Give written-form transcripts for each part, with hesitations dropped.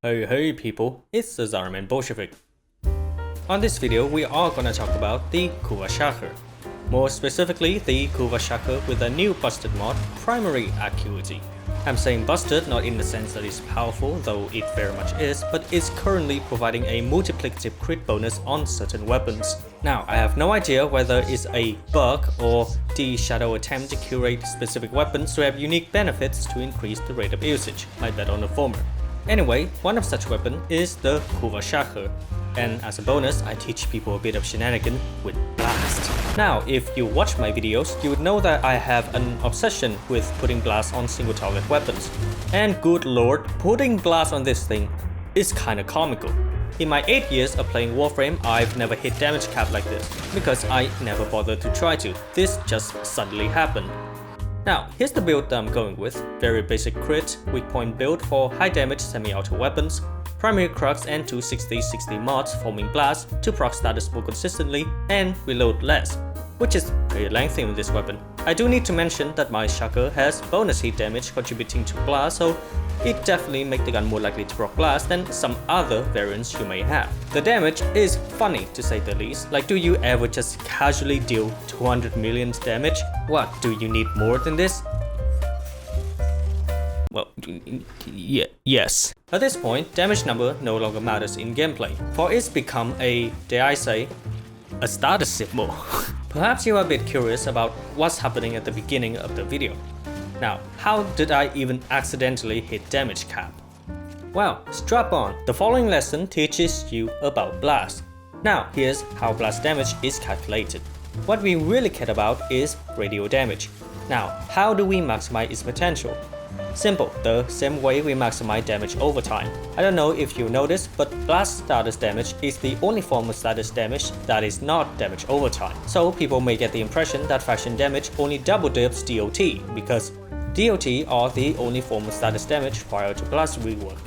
Hey people, it's the Zarman Bolshevik. On this video, we are gonna talk about the Kuva Chakkhurr. More specifically, the Kuva Chakkhurr with a new busted mod, Primary Accuracy. I'm saying busted not in the sense that it's powerful, though it very much is, but it's currently providing a multiplicative crit bonus on certain weapons. Now, I have no idea whether it's a bug or the shadow attempt to curate specific weapons to have unique benefits to increase the rate of usage. I bet on the former. Anyway, one of such weapons is the Kuva Chakkhurr, and as a bonus, I teach people a bit of shenanigan with blast. Now, if you watch my videos, you would know that I have an obsession with putting blast on single target weapons. And good lord, putting blast on this thing is kinda comical. In my 8 years of playing Warframe, I've never hit damage cap like this, because I never bothered to try to. This just suddenly happened. Now, here's the build that I'm going with. Very basic crit, weak point build for high damage semi-auto weapons, primary crux and 2 60-60 mods forming blast to proc status more consistently and reload less, which is pretty lengthy with this weapon. I do need to mention that my Chakkhurr has bonus hit damage contributing to blast, so it definitely makes the gun more likely to proc blast than some other variants you may have. The damage is funny to say the least. Like, do you ever just casually deal 200 million damage? What, do you need more than this? Well, yes. At this point, damage number no longer matters in gameplay, for it's become a, dare I say, a status symbol. Perhaps you are a bit curious about what's happening at the beginning of the video. Now, how did I even accidentally hit damage cap? Well, strap on. The following lesson teaches you about blast. Now, here's how blast damage is calculated. What we really care about is radio damage. Now, how do we maximize its potential? Simple, the same way we maximize damage over time. I don't know if you noticed, but blast status damage is the only form of status damage that is not damage over time. So people may get the impression that faction damage only double dips DOT, because DOT are the only form of status damage prior to blast rework.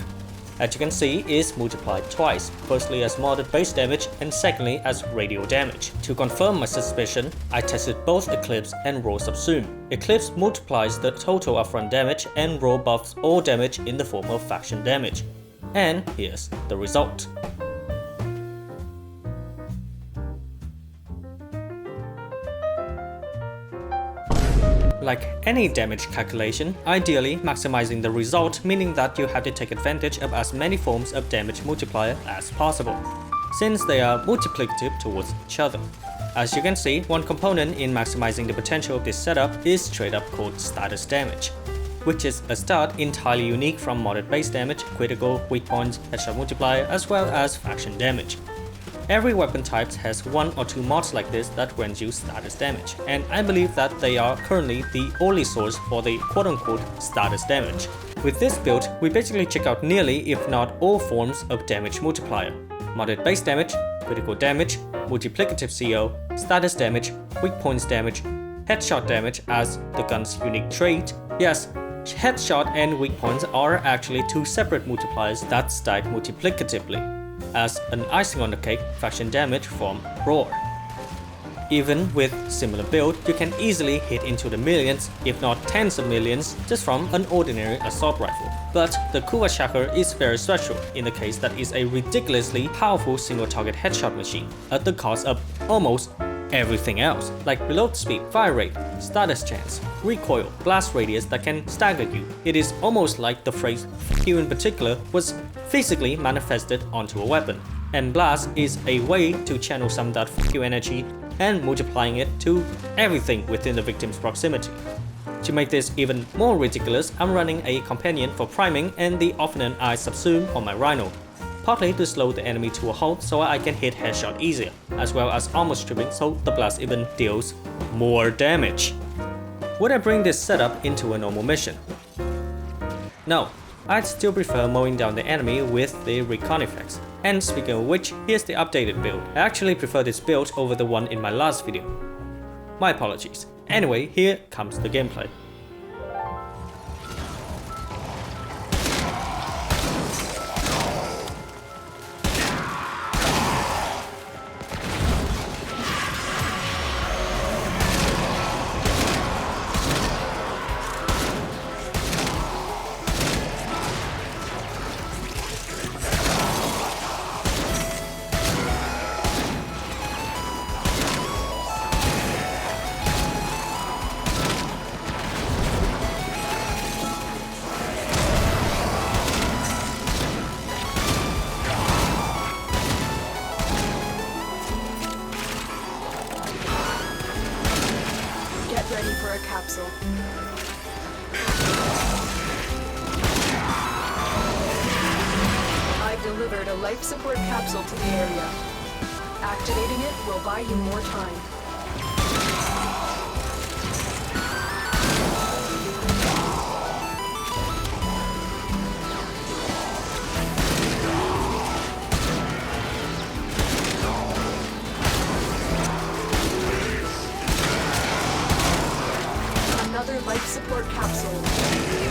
As you can see, is multiplied twice, firstly as modded base damage and secondly as radio damage. To confirm my suspicion, I tested both Eclipse and Raw Subsume. Eclipse multiplies the total upfront damage and Raw buffs all damage in the form of faction damage. And here's the result. Like any damage calculation, ideally maximizing the result, meaning that you have to take advantage of as many forms of damage multiplier as possible, since they are multiplicative towards each other. As you can see, one component in maximizing the potential of this setup is straight up called status damage, which is a stat entirely unique from modded base damage, critical, weak points, headshot multiplier, as well as faction damage. Every weapon type has 1 or 2 mods like this that grant you status damage, and I believe that they are currently the only source for the quote-unquote status damage. With this build, we basically check out nearly if not all forms of damage multiplier. Modded base damage, critical damage, multiplicative CO, status damage, weak points damage, headshot damage as the gun's unique trait. Yes, headshot and weak points are actually 2 separate multipliers that stack multiplicatively. As an icing on the cake, faction damage from Roar. Even with similar build, you can easily hit into the millions, if not tens of millions, just from an ordinary assault rifle. But the Kuva Chakkhurr is very special in the case that it's a ridiculously powerful single target headshot machine at the cost of almost everything else, like reload speed, fire rate, status chance, recoil, blast radius that can stagger you. It is almost like the phrase "f you" in particular was physically manifested onto a weapon, and blast is a way to channel some of that "f you" energy and multiplying it to everything within the victim's proximity. To make this even more ridiculous, I'm running a companion for priming and the often I subsume on my Rhino, partly to slow the enemy to a halt so I can hit headshot easier, as well as armor stripping so the blast even deals more damage. Would I bring this setup into a normal mission? No, I'd still prefer mowing down the enemy with the recon effects. And speaking of which, here's the updated build. I actually prefer this build over the one in my last video. My apologies. Anyway, here comes the gameplay. support capsule. I've delivered a life support capsule to the area. Activating it will buy you more time. Another life support capsule.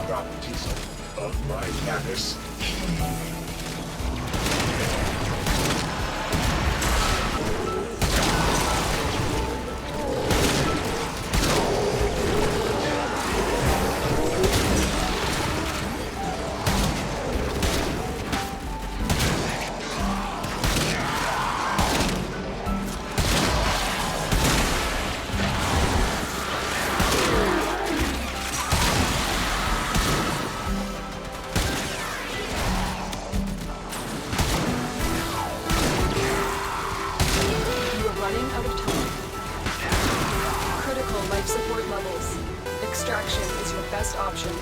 Baptism of my Janus. Running out of time. Critical life support levels. Extraction is your best option.